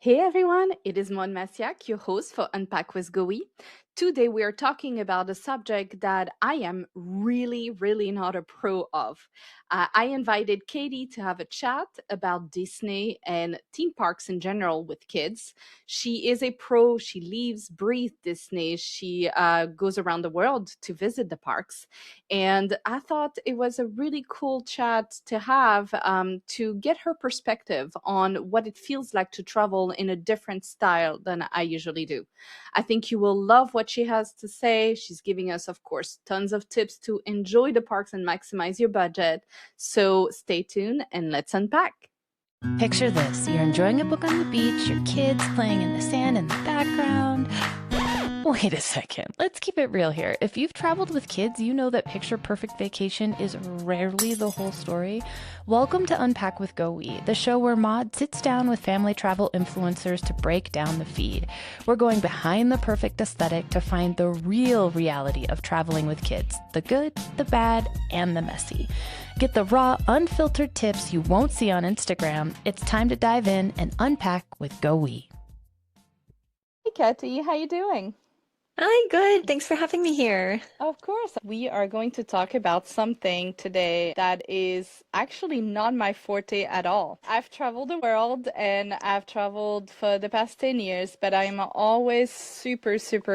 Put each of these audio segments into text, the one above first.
Hey everyone, it is Maud Maciak, your host for Unpack with Goey. Today we are talking about a subject that I am really not a pro of. I invited Katie to have a chat about Disney and theme parks in general with kids. She is a pro, she lives, breathes Disney, she goes around the world to visit the parks. And I thought it was a really cool chat to have to get her perspective on what it feels like to travel in a different style than I usually do. I think you will love what she has to say. She's giving us, of course, tons of tips to enjoy the parks and maximize your budget. So stay tuned and let's unpack. Picture this. You're enjoying a book on the beach, your kids playing in the sand in the background. Wait a second. Let's keep it real here. If you've traveled with kids, you know that picture perfect vacation is rarely the whole story. Welcome to Unpack with Goey, the show where Maud sits down with family travel influencers to break down the feed. We're going behind the perfect aesthetic to find the real reality of traveling with kids, the good, the bad, and the messy. Get the raw, unfiltered tips you won't see on Instagram. It's time to dive in and unpack with Goey. Hey Katie, how you doing? Hi, good. Thanks for having me here. Of course, we are going to talk about something today that is actually not my forte at all. I've traveled the world and I've traveled for the past 10 years, but I'm always super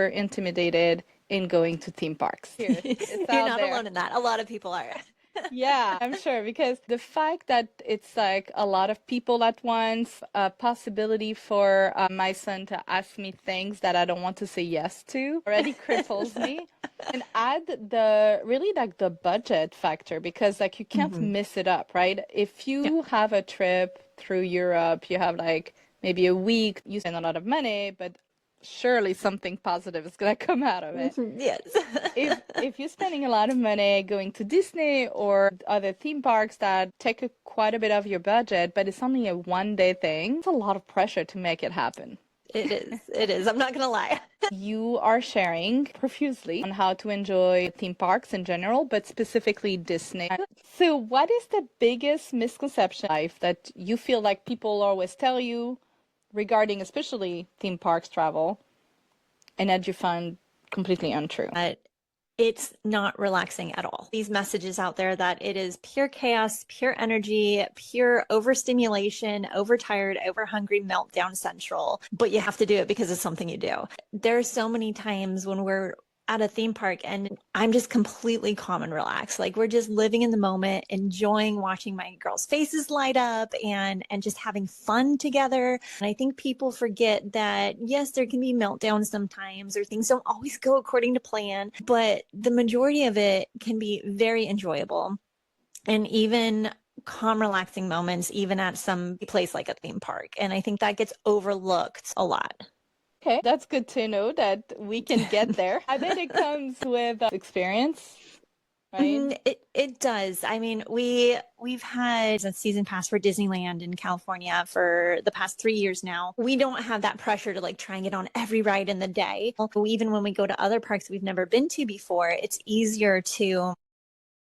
intimidated in going to theme parks. Here, it's You're out not there. alone in that. A lot of people are. Yeah, I'm sure because the fact that it's like a lot of people at once, a possibility for my son to ask me things that I don't want to say yes to already cripples me. And add the really like the budget factor because like you can't miss it up, right? If you have a trip through Europe, you have like maybe a week, you spend a lot of money, but surely something positive is gonna come out of it. Yes. If you're spending a lot of money going to Disney or other theme parks that take quite a bit of your budget, but it's only a 1 day thing, it's a lot of pressure to make it happen. It is. It is. I'm not gonna lie. You are sharing profusely on how to enjoy theme parks in general, but specifically Disney. So, what is the biggest misconception in life that you feel like people always tell you regarding especially theme parks travel and that you find completely untrue? But it's not relaxing at all. These messages out there that it is pure chaos, pure energy, pure overstimulation, overtired, overhungry, meltdown central. But you have to do it because it's something you do. There's so many times when we're at a theme park and I'm just completely calm and relaxed. Like we're just living in the moment, enjoying watching my girls' faces light up and just having fun together. And I think people forget that yes, there can be meltdowns sometimes or things don't always go according to plan, but the majority of it can be very enjoyable. And even calm, relaxing moments, even at some place like a theme park. And I think that gets overlooked a lot. Okay, that's good to know that we can get there. I bet it comes with experience, right? It does. I mean, we've had a season pass for Disneyland in California for the past 3 years now. We don't have that pressure to like try and get on every ride in the day. Even when we go to other parks we've never been to before, it's easier to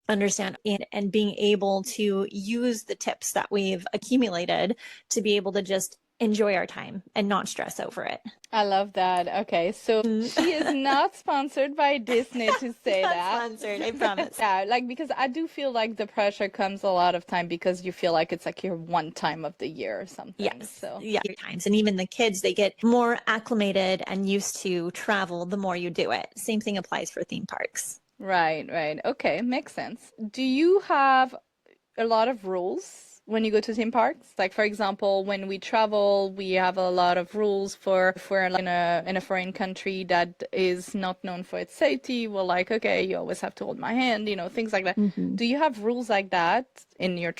understand and being able to use the tips that we've accumulated to be able to just enjoy our time and not stress over it. I love that. Okay, so she is not sponsored by Disney to say Not that. sponsored, I promise. Yeah, like because I do feel like the pressure comes a lot of time because you feel like it's like your one time of the year or something. Yes. So Yeah. Times. And even the kids, they get more acclimated and used to travel the more you do it. Same thing applies for theme parks. right. Okay, makes sense. Do you have a lot of rules when you go to theme parks? Like for example, when we travel, we have a lot of rules for if we're like in a foreign country that is not known for its safety. We're like, okay, you always have to hold my hand, things like that. Do you have rules like that in your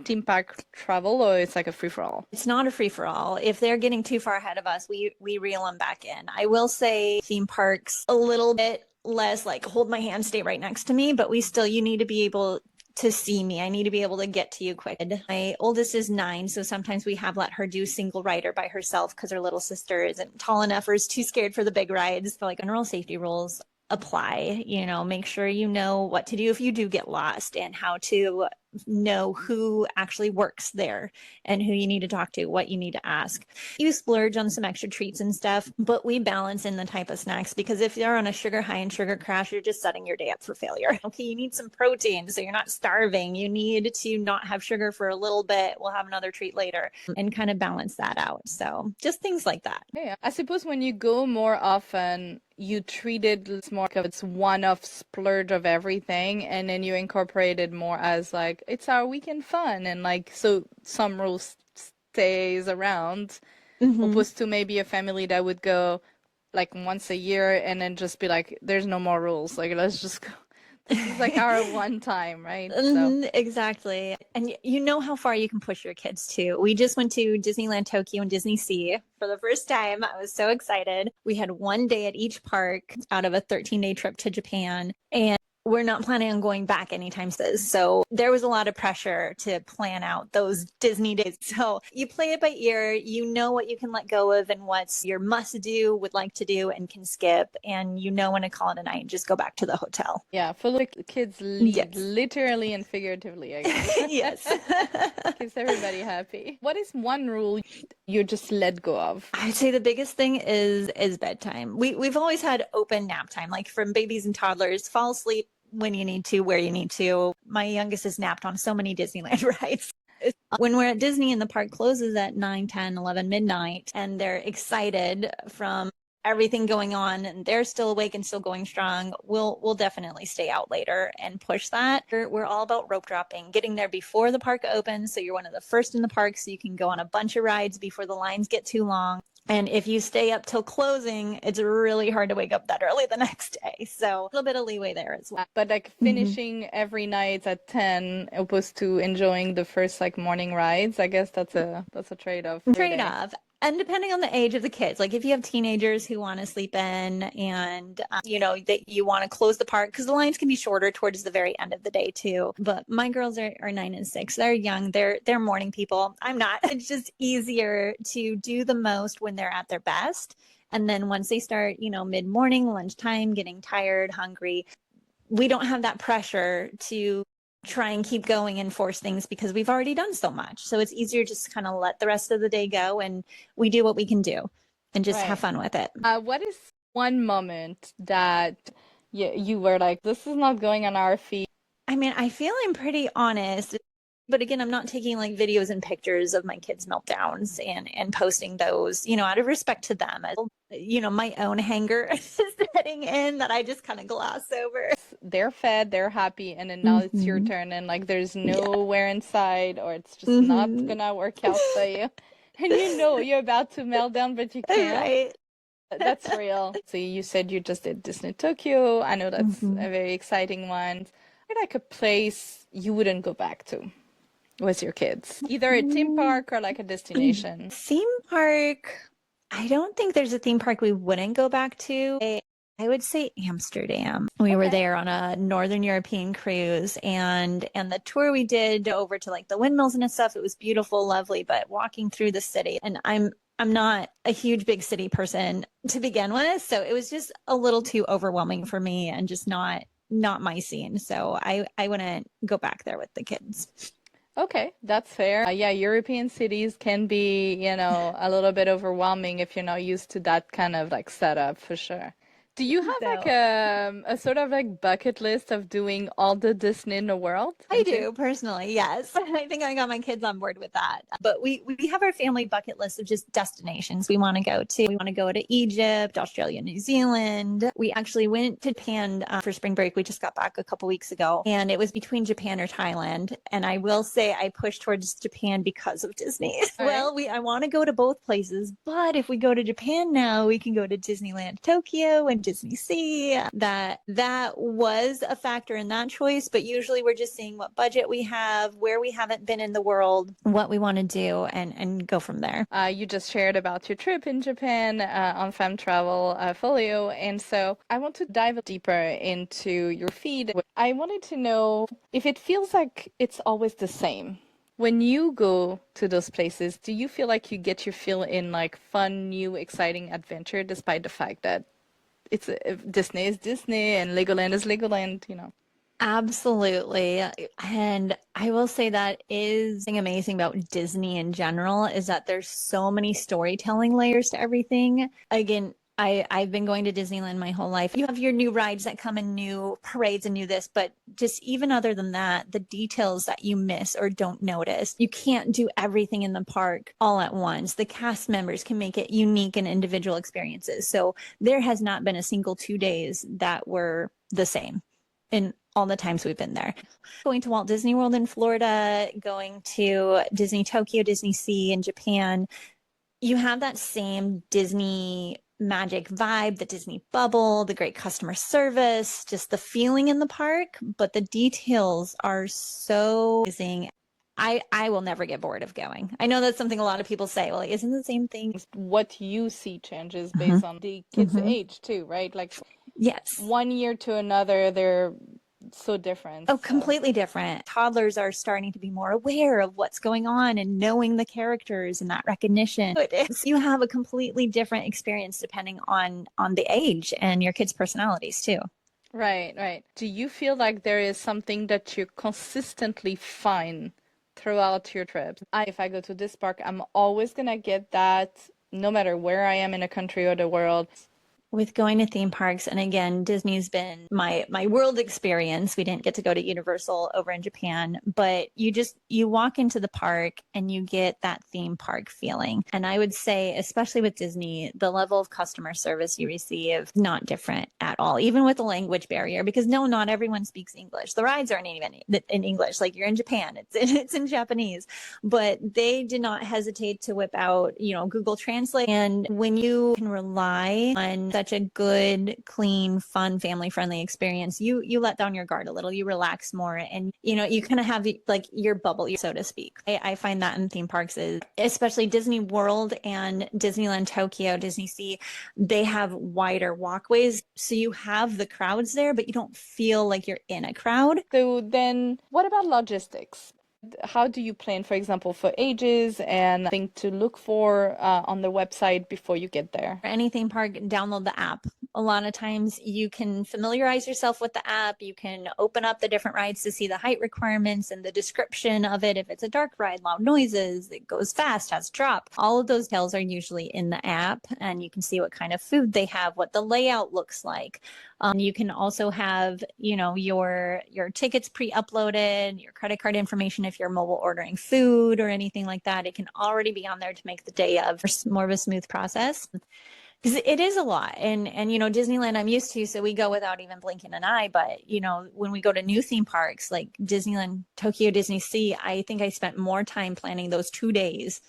theme park travel, or it's like a free for all? It's not a free for all. If they're getting too far ahead of us, we reel them back in. I will say theme parks a little bit less like hold my hand, stay right next to me, but you need to be able to see me. I need to be able to get to you quick. My oldest is 9, so sometimes we have let her do single rider by herself because her little sister isn't tall enough or is too scared for the big rides. So like general safety rules apply, make sure you know what to do if you do get lost and how to know who actually works there and who you need to talk to, what you need to ask. You splurge on some extra treats and stuff, but we balance in the type of snacks, because if you're on a sugar high and sugar crash, you're just setting your day up for failure. Okay, you need some protein so you're not starving. You need to not have sugar for a little bit. We'll have another treat later, and kind of balance that out. So just things like that. Yeah, I suppose when you go more often, you treat it more like it's one-off splurge of everything, and then you incorporate it more as like it's our weekend fun, and like so some rules stays around, opposed to maybe a family that would go like once a year and then just be like, there's no more rules. Like let's just go. This is like our one time, right? So Exactly. And you know how far you can push your kids too. We just went to Disneyland Tokyo and Disney Sea for the first time. I was so excited. We had one day at each park out of a 13-day trip to Japan. And we're not planning on going back anytime soon. So there was a lot of pressure to plan out those Disney days. So you play it by ear, you know what you can let go of and what's your must do, would like to do, and can skip. And you know when to call it a night and just go back to the hotel. yeah, for like kids lead Yes. literally and figuratively, I guess. Yes. Keeps everybody happy. What is one rule you just let go of? I'd say the biggest thing is bedtime. We've always had open nap time, like from babies and toddlers, fall asleep when you need to, where you need to. My youngest has napped on so many Disneyland rides. When we're at Disney and the park closes at 9, 10, 11 midnight, and they're excited from everything going on and they're still awake and still going strong, we'll definitely stay out later and push that. We're all about rope dropping, getting there before the park opens, so you're one of the first in the park, so you can go on a bunch of rides before the lines get too long. And if you stay up till closing, it's really hard to wake up that early the next day. So a little bit of leeway there as well. But like finishing every night at 10 opposed to enjoying the first like morning rides, I guess that's a trade-off. Trade-off. And depending on the age of the kids, like if you have teenagers who want to sleep in and, you know, that you want to close the park, because the lines can be shorter towards the very end of the day too. But my girls are 9 and 6. They're young. They're morning people. I'm not. It's just easier to do the most when they're at their best. And then once they start, you know, mid-morning, lunchtime, getting tired, hungry, we don't have that pressure to try and keep going and force things because we've already done so much. So it's easier just to kind of let the rest of the day go, and we do what we can do and just have fun with it. What is one moment that you were like, this is not going on our feed? I mean, I feel I'm pretty honest. But again, I'm not taking like videos and pictures of my kids' meltdowns and posting those, you know, out of respect to them. You know, my own hanger is setting in that I just kind of gloss over. They're fed, they're happy, and then now it's your turn, and like there's nowhere inside, or it's just not gonna work out for you. And you know you're about to melt down, but you can't. Right. That's real. So you said you just did Disney Tokyo. I know that's a very exciting one. Or like a place you wouldn't go back to with your kids, either a theme park or like a destination. Theme park, I don't think there's a theme park we wouldn't go back to. I would say Amsterdam. We were there on a Northern European cruise, and the tour we did over to like the windmills and stuff, it was beautiful, lovely, but walking through the city, and I'm not a huge big city person to begin with, so it was just a little too overwhelming for me and just not my scene. So I wouldn't go back there with the kids. Okay, that's fair. Yeah, European cities can be, you know, a little bit overwhelming if you're not used to that kind of like setup, for sure. Do you have like a sort of like bucket list of doing all the Disney in the world? I do personally, yes. I think I got my kids on board with that. But we have our family bucket list of just destinations we want to go to. We want to go to Egypt, Australia, New Zealand. We actually went to Japan for spring break. We just got back a couple weeks ago, and it was between Japan or Thailand. And I will say I pushed towards Japan because of Disney. Right. Well, I want to go to both places, but if we go to Japan now, we can go to Disneyland Tokyo and Disney Sea. That was a factor in that choice, but usually we're just seeing what budget we have, where we haven't been in the world, what we want to do, and go from there. You just shared about your trip in Japan on Femme Travel Folio, and so I want to dive deeper into your feed. I wanted to know if it feels like it's always the same. When you go to those places, do you feel like you get your fill in like fun, new, exciting adventure, despite the fact that it's Disney is Disney and Legoland is Legoland, you know? Absolutely. And I will say that is something amazing about Disney in general is that there's so many storytelling layers to everything. Again, I've been going to Disneyland my whole life. You have your new rides that come in, new parades and new this, but just even other than that, the details that you miss or don't notice, you can't do everything in the park all at once. The cast members can make it unique and individual experiences. So there has not been a single 2 days that were the same in all the times we've been there. Going to Walt Disney World in Florida, going to Disney Tokyo, Disney Sea in Japan, you have that same Disney magic vibe, the Disney bubble, the great customer service, just the feeling in the park, but the details are so amazing. I will never get bored of going. I know that's something a lot of people say, well, isn't the same thing? What you see changes Mhm. based on the kids' Mhm. age too, right? Like Yes. one year to another, they're so different. Oh, So completely different. Toddlers are starting to be more aware of what's going on and knowing the characters and that recognition. It is, you have a completely different experience depending on the age and your kids' personalities too. right, right. Do you feel like there is something that you consistently find throughout your trips? If I go to this park, I'm always gonna get that no matter where I am in a country or the world. With going to theme parks, and again, Disney's been my world experience. We didn't get to go to Universal over in Japan, but you walk into the park and you get that theme park feeling. And I would say, especially with Disney, the level of customer service you receive is not different at all, even with the language barrier, because no, not everyone speaks English. The rides aren't even in English. Like you're in Japan, it's in Japanese, but they did not hesitate to whip out, Google Translate. And when you can rely on such a good, clean, fun, family-friendly experience, you let down your guard a little, you relax more, and you kind of have like your bubble, so to speak. I find that in theme parks is especially Disney World and Disneyland Tokyo, Disney Sea, they have wider walkways, so you have the crowds there, but you don't feel like you're in a crowd. So then, what about logistics? How do you plan, for example, for ages and thing to look for on the website before you get there? For any theme park, download the app. A lot of times you can familiarize yourself with the app. You can open up the different rides to see the height requirements and the description of it. If it's a dark ride, loud noises, it goes fast, has drop. All of those details are usually in the app, and you can see what kind of food they have, what the layout looks like. You can also have, your tickets pre-uploaded, your credit card information if you're mobile ordering food or anything like that. It can already be on there to make the day of more of a smooth process. Because it is a lot. And Disneyland I'm used to, so we go without even blinking an eye. But, when we go to new theme parks like Disneyland, Tokyo, Disney Sea, I think I spent more time planning those 2 days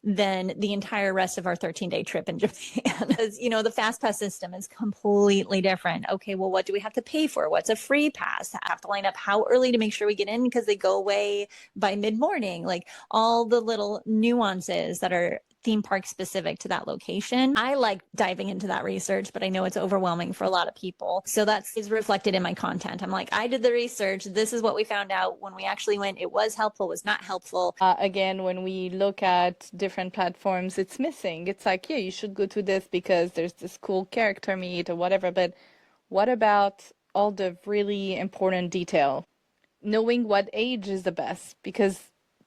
than the entire rest of our 13-day trip in Japan. Because, the fast pass system is completely different. Okay, well, what do we have to pay for? What's a free pass? I have to line up how early to make sure we get in because they go away by mid-morning. Like all the little nuances that are theme park specific to that location. I like diving into that research, but I know it's overwhelming for a lot of people. So that's is reflected in my content. I'm like, I did the research. This is what we found out when we actually went. It was helpful, was not helpful. Again, when we look at different platforms, it's missing. It's like, yeah, you should go to this because there's this cool character meet or whatever. But what about all the really important detail? Knowing what age is the best, because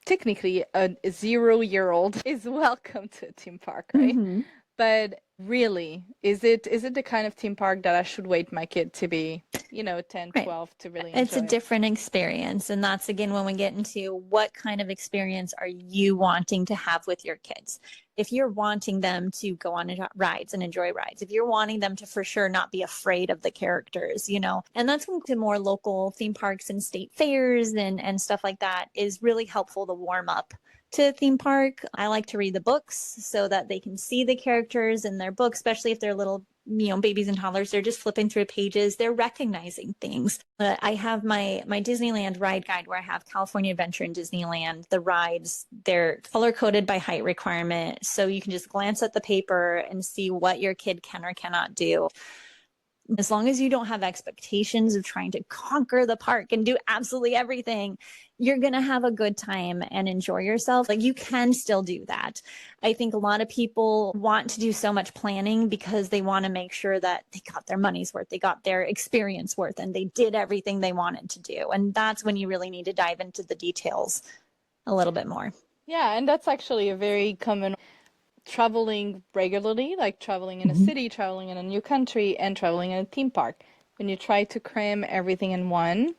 technically a 0-year-old is welcome to a theme park, right? Mm-hmm. But really, is it the kind of theme park that I should wait my kid to be, 10, Right. 12 to really It's a enjoy? different experience. And that's again when we get into what kind of experience are you wanting to have with your kids? If you're wanting them to go on rides and enjoy rides, if you're wanting them to for sure not be afraid of the characters, and that's going to more local theme parks and state fairs and stuff like that is really helpful to warm up to a theme park. I like to read the books so that they can see the characters in their book, especially if they're little babies and toddlers. They're just flipping through pages, they're recognizing things. I have my Disneyland ride guide where I have California Adventure in Disneyland. The rides, they're color coded by height requirement, so you can just glance at the paper and see what your kid can or cannot do. As long as you don't have expectations of trying to conquer the park and do absolutely everything, you're going to have a good time and enjoy yourself. Like, you can still do that. I think a lot of people want to do so much planning because they want to make sure that they got their money's worth, they got their experience worth, and they did everything they wanted to do. And that's when you really need to dive into the details a little bit more. Yeah, and that's actually a very common traveling regularly, like traveling in a Mhm. city, traveling in a new country, and traveling in a theme park. When you try to cram everything in one,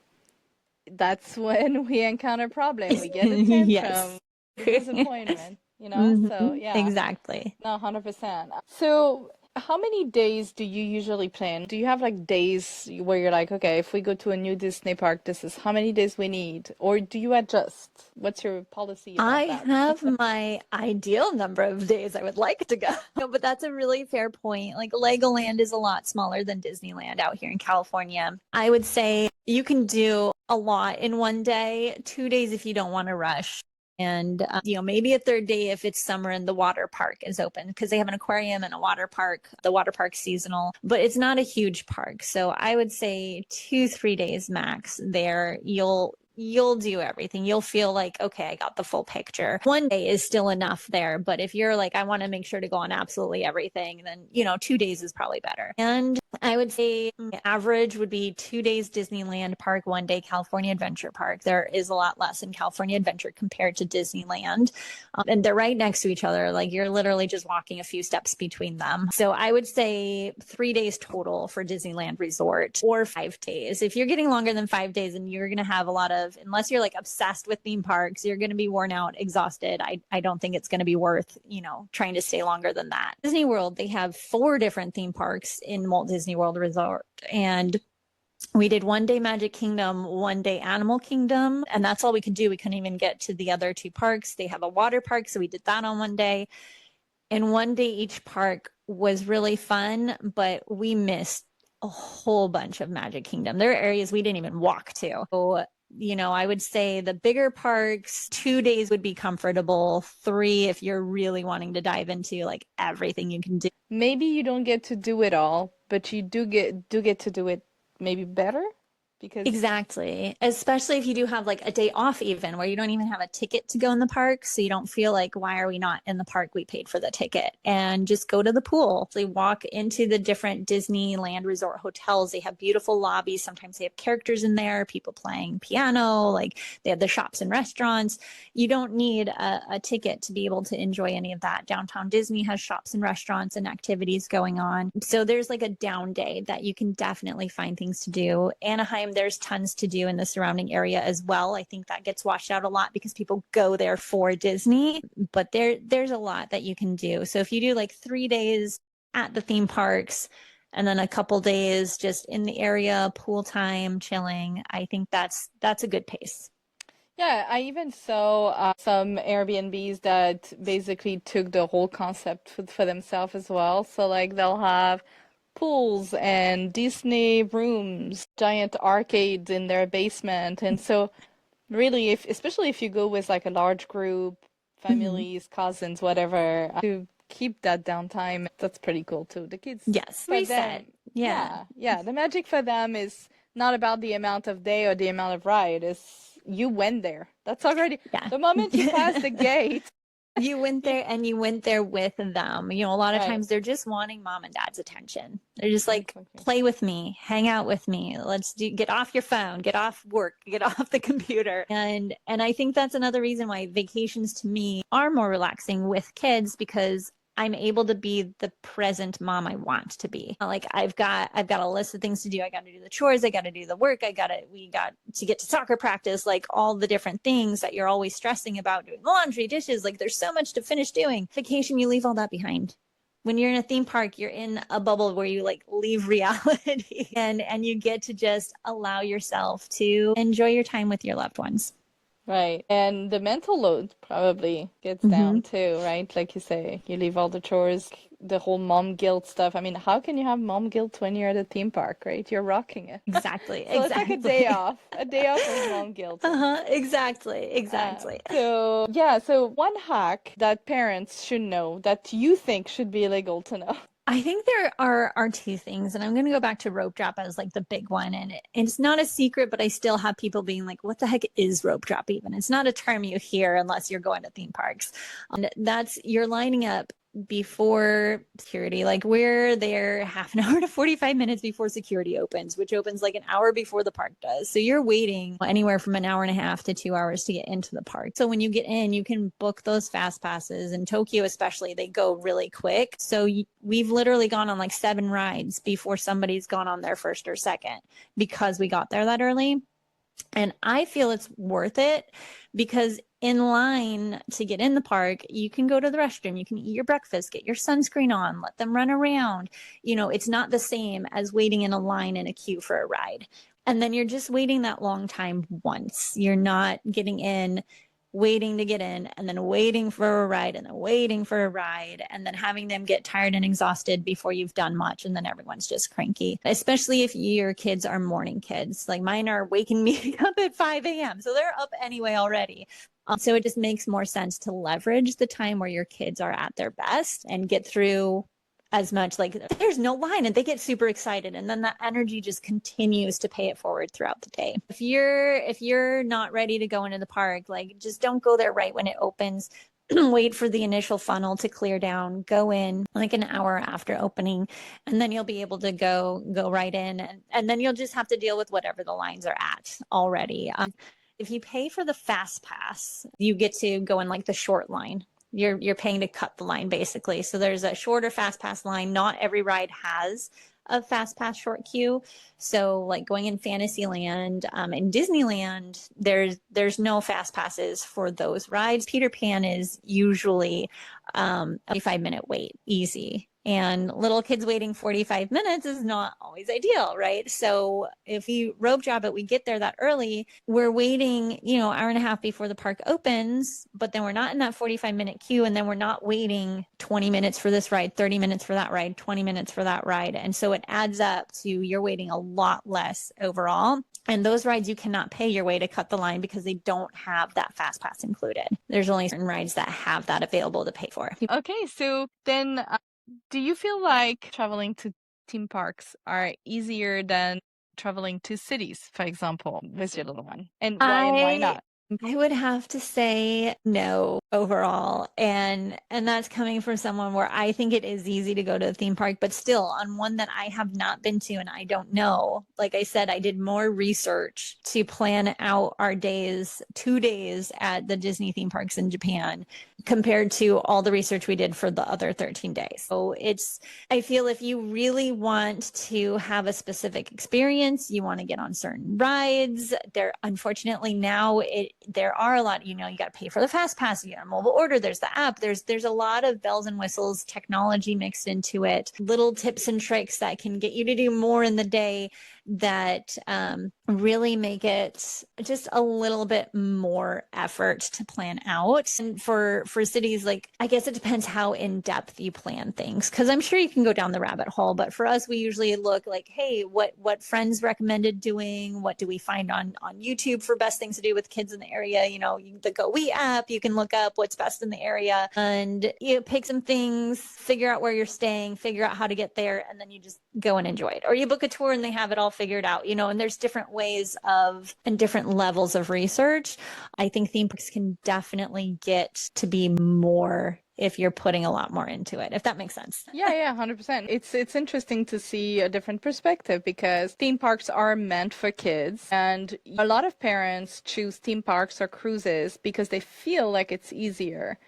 that's when we encounter problem. We get a tantrum, Yes. the disappointment, you know? So yeah, Exactly. no, 100%. So how many days do you usually plan? Do you have like days where you're like, okay, if we go to a new Disney park, this is how many days we need? Or do you adjust? What's your policy about I that? have my ideal number of days I would like to go. No, but that's a really fair point. Like, Legoland is a lot smaller than Disneyland out here in California. I would say you can do a lot in one day, 2 days if you don't want to rush. And, maybe a third day if it's summer and the water park is open, because they have an aquarium and a water park. The water park's seasonal, but it's not a huge park. So I would say 2, 3 days max there. You'll do everything. You'll feel like, okay, I got the full picture. One day is still enough there. But if you're like, I want to make sure to go on absolutely everything, then, 2 days is probably better. And I would say average would be 2 days Disneyland Park, one day California Adventure Park. There is a lot less in California Adventure compared to Disneyland. And they're right next to each other. Like, you're literally just walking a few steps between them. So I would say 3 days total for Disneyland Resort, or 5 days. If you're getting longer than 5 days, and you're going to have a lot of, unless you're like obsessed with theme parks, you're going to be worn out, exhausted. I don't think it's going to be worth, trying to stay longer than that. Disney World, they have 4 different theme parks in Walt Disney World Resort. And we did one day Magic Kingdom, one day Animal Kingdom, and that's all we could do. We couldn't even get to the other 2 parks. They have a water park, so we did that on one day. And one day each park was really fun, but we missed a whole bunch of Magic Kingdom. There are areas we didn't even walk to. So, I would say the bigger parks, 2 days would be comfortable. 3, if you're really wanting to dive into like everything you can do. Maybe you don't get to do it all, but you do get to do it maybe better because Exactly. Especially if you do have like a day off, even where you don't even have a ticket to go in the park. So you don't feel like, why are we not in the park? We paid for the ticket, and just go to the pool. They walk into the different Disneyland resort hotels. They have beautiful lobbies. Sometimes they have characters in there, people playing piano, like they have the shops and restaurants. You don't need a ticket to be able to enjoy any of that. Downtown Disney has shops and restaurants and activities going on. So there's like a down day that you can definitely find things to do. Anaheim, there's tons to do in the surrounding area as well. I think that gets washed out a lot because people go there for Disney, but there's a lot that you can do. So if you do like 3 days at the theme parks and then a couple days just in the area, pool time, chilling, I think that's a good pace. yeah, I even saw some Airbnbs that basically took the whole concept for themselves as well. So like they'll have pools and Disney rooms, giant arcades in their basement. And so really if especially if you go with like a large group, Mhm. families, cousins, whatever, to keep that downtime, that's pretty cool too. The kids Yes, for reset. them, Yeah. yeah, the magic for them is not about the amount of day or the amount of ride, it's you went there. That's already the moment you pass Yeah. the gate. You went you, there, and you went there with them. A lot of right, times they're just wanting mom and dad's attention. They're just like, exactly. play with me, hang out with me. Get off your phone, get off work, get off the computer. And I think that's another reason why vacations to me are more relaxing with kids, because I'm able to be the present mom I want to be. Like, I've got a list of things to do. I got to do the chores. I got to do the work. We got to get to soccer practice, like all the different things that you're always stressing about, doing laundry, dishes. Like, there's so much to finish doing. Vacation, you leave all that behind. When you're in a theme park, you're in a bubble where you like leave reality and you get to just allow yourself to enjoy your time with your loved ones. Right. And the mental load probably gets Mm-hmm. down too, right? Like you say, you leave all the chores, the whole mom guilt stuff. I mean, how can you have mom guilt when you're at a theme park, right? You're rocking it. Exactly. So it's like Exactly. a day off of mom guilt. Exactly. Exactly. So one hack that parents should know that you think should be illegal to know. I think there are two things, and I'm going to go back to rope drop as like the big one. And it's not a secret, but I still have people being like, what the heck is rope drop even? It's not a term you hear unless you're going to theme parks. And that's you're lining up before security. Like we're there half an hour to 45 minutes before security opens, which opens like an hour before the park does. So you're waiting anywhere from an hour and a half to 2 hours to get into the park. So when you get in, you can book those fast passes. In Tokyo, especially, they go really quick. So we've literally gone on like 7 rides before somebody's gone on their first or second because we got there that early. And I feel it's worth it because in line to get in the park, you can go to the restroom, you can eat your breakfast, get your sunscreen on, let them run around. It's not the same as waiting in a line in a queue for a ride. And then you're just waiting that long time once. You're not getting in, waiting to get in, and then waiting for a ride, and then waiting for a ride, and then having them get tired and exhausted before you've done much, and then everyone's just cranky, especially if your kids are morning kids. Like mine are waking me up at 5 a.m. So they're up anyway already. So it just makes more sense to leverage the time where your kids are at their best and get through as much. Like there's no line and they get super excited, and then that energy just continues to pay it forward throughout the day. If you're not ready to go into the park, like just don't go there right when it opens. Wait for the initial funnel to clear down, go in like an hour after opening, and then you'll be able to go right in, and then you'll just have to deal with whatever the lines are at already. If you pay for the fast pass, you get to go in like the short line. You're paying to cut the line basically. So there's a shorter fast pass line. Not every ride has a fast pass short queue. So like going in Fantasyland, in Disneyland, there's no fast passes for those rides. Peter Pan is usually a 45-minute wait, easy. And little kids waiting 45 minutes is not always ideal, right? So if we rope drop it, we get there that early, we're waiting, hour and a half before the park opens, but then we're not in that 45-minute queue. And then we're not waiting 20 minutes for this ride, 30 minutes for that ride, 20 minutes for that ride. And so it adds up to you're waiting a lot less overall. And those rides, you cannot pay your way to cut the line because they don't have that fast pass included. There's only certain rides that have that available to pay for. Okay, so then do you feel like traveling to theme parks are easier than traveling to cities, for example, with your little one? And why not? I would have to say no overall. And that's coming from someone where I think it is easy to go to a theme park, but still on one that I have not been to and I don't know. Like I said, I did more research to plan out our 2 days at the Disney theme parks in Japan compared to all the research we did for the other 13 days. So I feel if you really want to have a specific experience, you want to get on certain rides, unfortunately now there are a lot, you got to pay for the fast pass, you got a mobile order, there's the app, there's a lot of bells and whistles, technology mixed into it, little tips and tricks that can get you to do more in the day that really make it just a little bit more effort to plan out. And for cities, like, I guess it depends how in depth you plan things, because I'm sure you can go down the rabbit hole, but for us, we usually look like, hey, what friends recommended doing, what do we find on YouTube for best things to do with kids in the area, the Go We app, you can look up what's best in the area and pick some things, figure out where you're staying, figure out how to get there, and then you just go and enjoy it. Or you book a tour and they have it all figured out, and there's different ways and different levels of research. I think theme parks can definitely get to be more if you're putting a lot more into it, if that makes sense. Yeah, 100%. It's interesting to see a different perspective because theme parks are meant for kids, and a lot of parents choose theme parks or cruises because they feel like it's easier.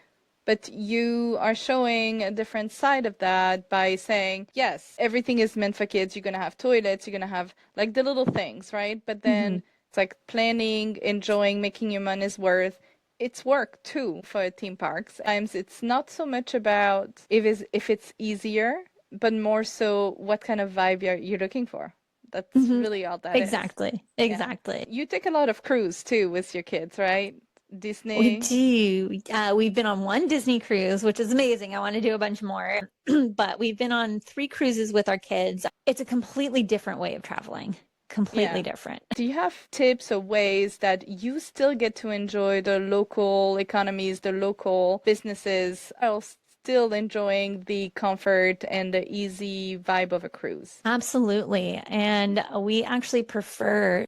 But you are showing a different side of that by saying, yes, everything is meant for kids. You're going to have toilets. You're going to have like the little things, right? But then it's like planning, enjoying, making your money's worth. It's work too for theme parks. Sometimes it's not so much about if it's easier, but more so what kind of vibe you're looking for. That's really all that Exactly. is. Exactly. Yeah. You take a lot of cruise too with your kids, right? Disney. We do. We've been on one Disney cruise, which is amazing. I want to do a bunch more, but we've been on 3 cruises with our kids. It's a completely different way of traveling. Completely different. Do you have tips or ways that you still get to enjoy the local economies, the local businesses, while still enjoying the comfort and the easy vibe of a cruise. Absolutely. And we actually prefer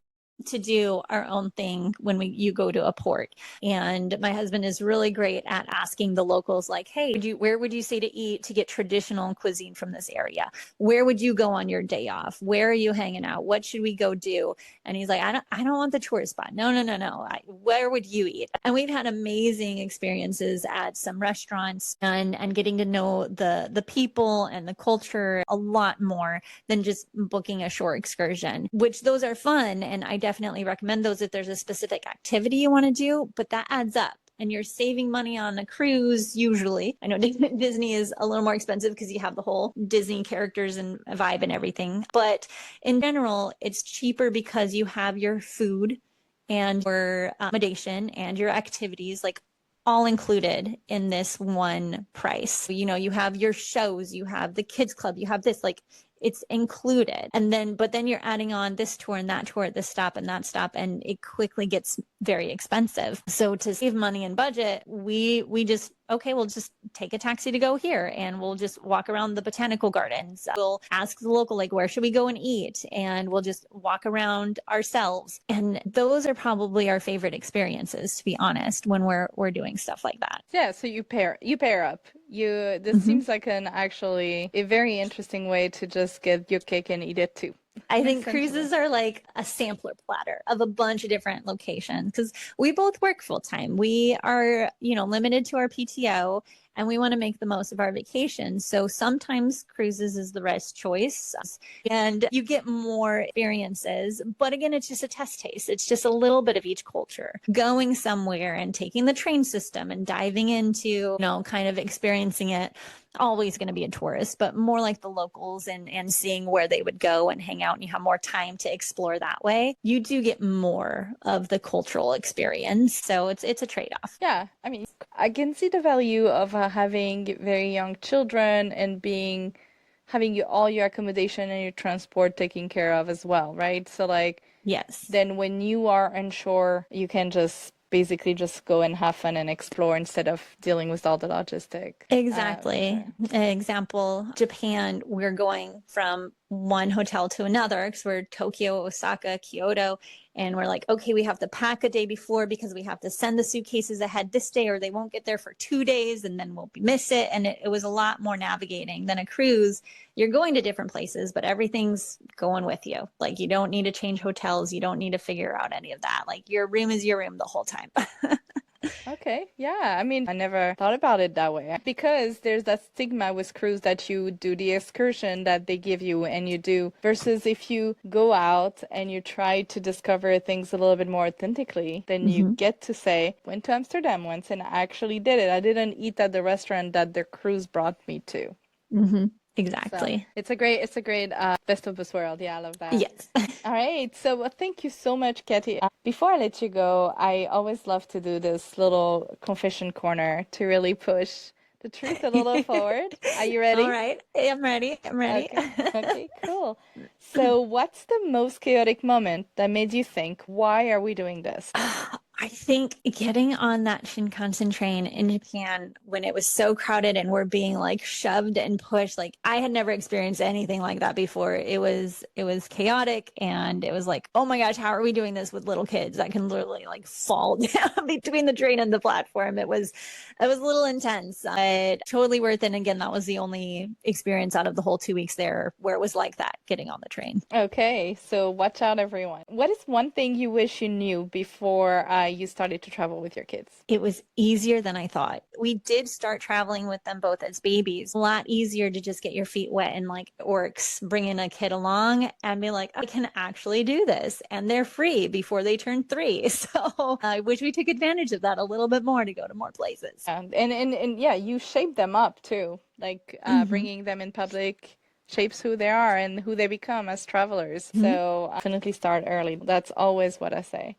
to do our own thing when you go to a port. And my husband is really great at asking the locals, like, hey, where would you say to eat to get traditional cuisine from this area? Where would you go on your day off? Where are you hanging out? What should we go do? And he's like, I don't want the tourist spot. No, no, no, no. Where would you eat? And we've had amazing experiences at some restaurants and getting to know the people and the culture a lot more than just booking a shore excursion, which those are fun. And I definitely recommend those if there's a specific activity you want to do, but that adds up. And you're saving money on a cruise usually. I know Disney is a little more expensive because you have the whole Disney characters and vibe and everything. But in general, it's cheaper because you have your food and your accommodation and your activities like all included in this one price. You know, you have your shows, you have the kids club, you have this, like it's included. But then you're adding on this tour and that tour at this stop and that stop, and it quickly gets very expensive. So to save money and budget, we just, okay, we'll just take a taxi to go here and we'll just walk around the botanical gardens. We'll ask the local, like, where should we go and eat? And we'll just walk around ourselves. And those are probably our favorite experiences, to be honest, when we're doing stuff like that. Yeah, so you pair up. This seems like actually a very interesting way to just get your cake and eat it too. I think cruises are like a sampler platter of a bunch of different locations because we both work full time. We are, limited to our PTO and we want to make the most of our vacation. So sometimes cruises is the best choice and you get more experiences. But again, it's just a test taste. It's just a little bit of each culture. Going somewhere and taking the train system and diving into, kind of experiencing it. Always going to be a tourist, but more like the locals and seeing where they would go and hang out, and you have more time to explore that way. You do get more of the cultural experience. So it's a trade-off. Yeah. I mean, I can see the value of having very young children and having all your accommodation and your transport taken care of as well, right? So like, yes. Then when you are onshore, you can basically just go and have fun and explore instead of dealing with all the logistic. Exactly. Example, Japan, we're going from one hotel to another because we're Tokyo, Osaka, Kyoto. And we're like, okay, we have to pack a day before because we have to send the suitcases ahead this day or they won't get there for 2 days and then we'll miss it. And it was a lot more navigating than a cruise. You're going to different places, but everything's going with you. Like you don't need to change hotels. You don't need to figure out any of that. Like your room is your room the whole time. Okay, yeah. I mean, I never thought about it that way because there's that stigma with cruise that you do the excursion that they give you and you do versus if you go out and you try to discover things a little bit more authentically, then you get to say, went to Amsterdam once and I actually did it. I didn't eat at the restaurant that the cruise brought me to. Exactly. So it's a great best of this world. Yeah, I love that. Yes. All right. So thank you so much, Katie. Before I let you go, I always love to do this little confession corner to really push the truth a little forward. Are you ready? All right. I'm ready. Okay, cool. So what's the most chaotic moment that made you think, why are we doing this? I think getting on that Shinkansen train in Japan when it was so crowded and we're being like shoved and pushed, like I had never experienced anything like that before. It was chaotic and it was like, oh my gosh, how are we doing this with little kids that can literally like fall down between the train and the platform? It was a little intense, but totally worth it. And again, that was the only experience out of the whole 2 weeks there where it was like that, getting on the train. Okay, so watch out, everyone. What is one thing you wish you knew before you started to travel with your kids? It was easier than I thought. We did start traveling with them both as babies. A lot easier to just get your feet wet and like orcs bringing a kid along and be like, I can actually do this. And they're free before they turn 3. So I wish we took advantage of that a little bit more to go to more places. And yeah, you shape them up too. Like bringing them in public shapes who they are and who they become as travelers. So definitely start early. That's always what I say.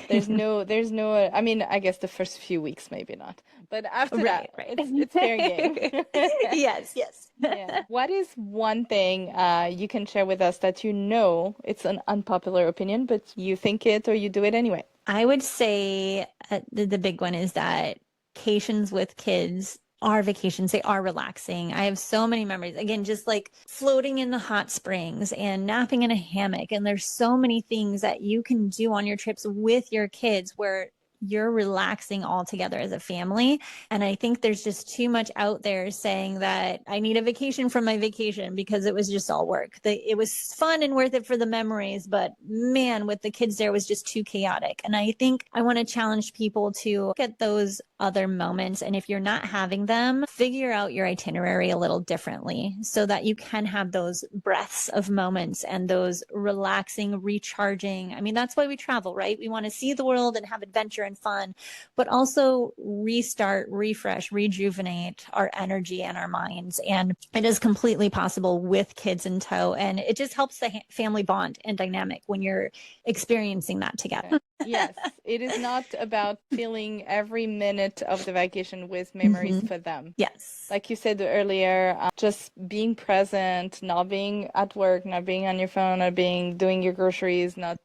There's no, I mean, I guess the first few weeks, maybe not, but after that, it's fair game. Yes. Yeah. What is one thing you can share with us that it's an unpopular opinion, but you think it or you do it anyway? I would say the big one is that vacations with kids are vacations. They are relaxing. I have so many memories. Again, just like floating in the hot springs and napping in a hammock. And there's so many things that you can do on your trips with your kids where you're relaxing all together as a family. And I think there's just too much out there saying that I need a vacation from my vacation because it was just all work. It was fun and worth it for the memories, but man, with the kids there, it was just too chaotic. And I think I want to challenge people to get those other moments. And if you're not having them, figure out your itinerary a little differently so that you can have those breaths of moments and those relaxing, recharging. I mean, that's why we travel, right? We want to see the world and have adventure and fun, but also restart, refresh, rejuvenate our energy and our minds. And it is completely possible with kids in tow. And it just helps the family bond and dynamic when you're experiencing that together. Yes, it is not about filling every minute of the vacation with memories for them. Yes. Like you said earlier, just being present, not being at work, not being on your phone, not being doing your groceries, not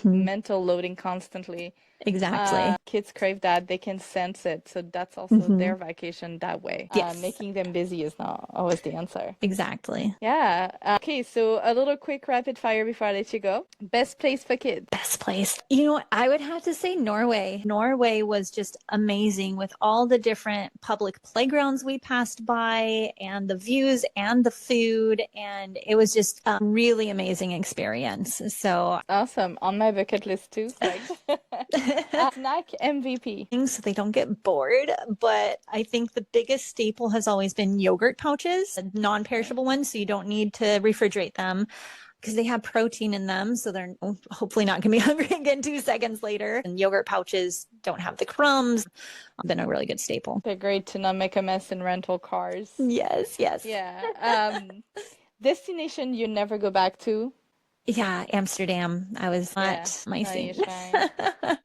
mental loading constantly. Exactly. Kids crave that. They can sense it. So that's also their vacation that way. Yes. Making them busy is not always the answer. Exactly. Yeah. Okay, so a little quick rapid fire before I let you go. Best place for kids? Best place. You know what? I would have to say Norway. Norway was just amazing with all the different public playgrounds we passed by and the views and the food. And it was just a really amazing experience. So awesome. On my bucket list too. Snack MVP. So they don't get bored. But I think the biggest staple has always been yogurt pouches, non-perishable ones. So you don't need to refrigerate them, because they have protein in them. So they're hopefully not going to be hungry again 2 seconds later. And yogurt pouches don't have the crumbs. Been a really good staple. They're great to not make a mess in rental cars. Yes, yes. Yeah. Destination you never go back to? Yeah, Amsterdam. I was not my scene.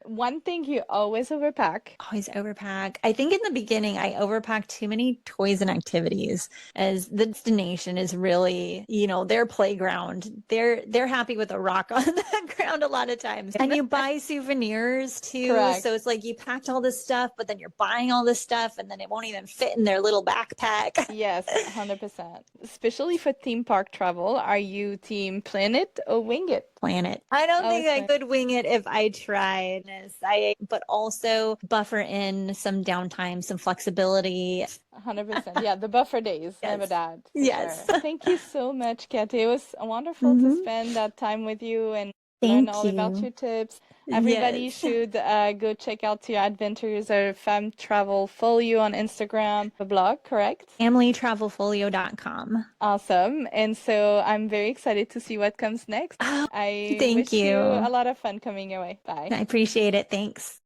One thing you always overpack? Always overpack. I think in the beginning, I overpacked too many toys and activities, as the destination is really, their playground. They're happy with a rock on the ground a lot of times. And you buy souvenirs too. Correct. So it's like you packed all this stuff, but then you're buying all this stuff and then it won't even fit in their little backpack. Yes, 100%. Especially for theme park travel, are you team plan it or wing it? Plan it. I don't think I could wing it if I tried. But also buffer in some downtime, some flexibility. 100%. Yeah, the buffer days. Yes. Never that. Yes. Sure. Thank you so much, Katie. It was wonderful to spend that time with you and learn all about your tips. Everybody should go check out your adventures or fam travel. Follow you on Instagram, the blog, correct? familytravelfolio.com. Awesome. And so I'm very excited to see what comes next. I wish you a lot of fun coming your way. Bye. I appreciate it. Thanks.